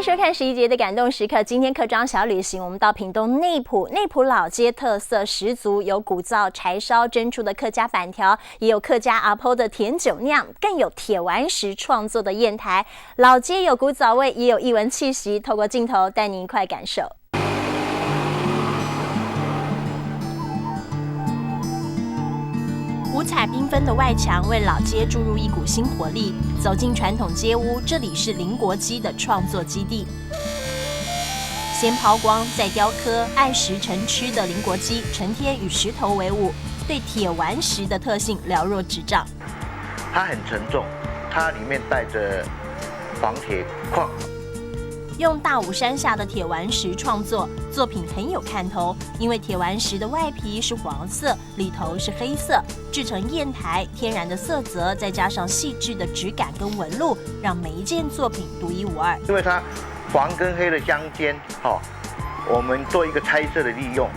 收看11节的感动时刻。今天课庄小旅行，我们到屏东内埔，内埔老街特色十足，有古灶柴烧蒸出的客家板条，也有客家阿婆的甜酒酿，更有铁丸石创作的砚台。老街有古早味，也有艺文气息。透过镜头带您一块感受。五彩缤纷的外墙为老街注入一股新活力。走进传统街屋，这里是林国基的创作基地。先抛光，再雕刻，爱石成痴的林国基成天与石头为伍，对铁丸石的特性了若指掌。它很沉重，它里面带着黄铁矿。用大武山下的铁丸石创作，作品很有看头。因为铁丸石的外皮是黄色，里头是黑色，制成砚台，天然的色泽，再加上细致的质感跟纹路，让每一件作品独一无二。因为它黄跟黑的相间，我们做一个拆色的利用，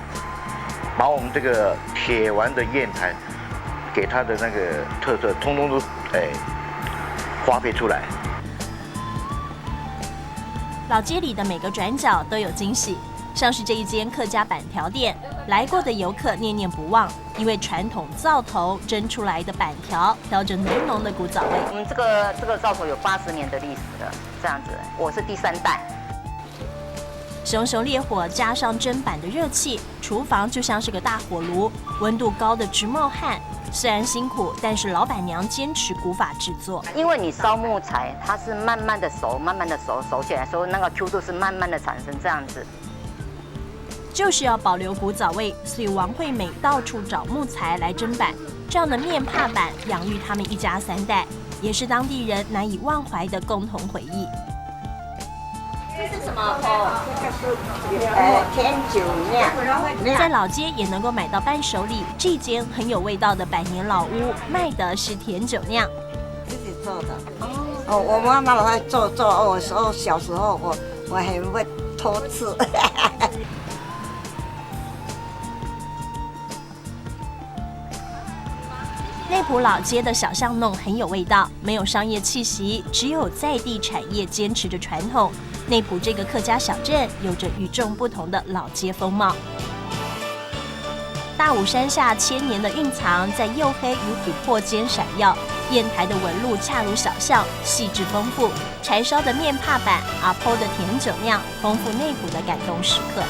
把我们这个铁丸的砚台给它的那个特色，通通都发挥出来。老街里的每个转角都有惊喜，像是这一间客家板条店，来过的游客念念不忘，因为传统灶头蒸出来的板条飘着浓浓的古早味。我们这个灶头有80年的历史了，这样子，我是第3代。熊熊烈火加上砧板的热气，厨房就像是个大火炉，温度高的直冒汗。虽然辛苦，但是老板娘坚持古法制作。因为你烧木材，它是慢慢的熟，慢慢的熟起来，所以那个 Q 度是慢慢的产生这样子。就是要保留古早味，所以王惠美到处找木材来砧板。这样的面帕板养育他们一家3代，也是当地人难以忘怀的共同回忆。这是什么？甜酒酿。在老街也能够买到伴手礼。这间很有味道的百年老屋，卖的是甜酒酿。自己做的。我妈妈会做。我小时候我很会偷吃。内埔老街的小巷弄很有味道，没有商业气息，只有在地产业坚持着传统。内埔这个客家小镇有着与众不同的老街风貌。大武山下千年的蕴藏，在黝黑与琥珀间闪耀。砚台的纹路恰如小象，细致丰富。柴烧的面帕板，阿婆的甜酒酿，丰富内埔的感动时刻。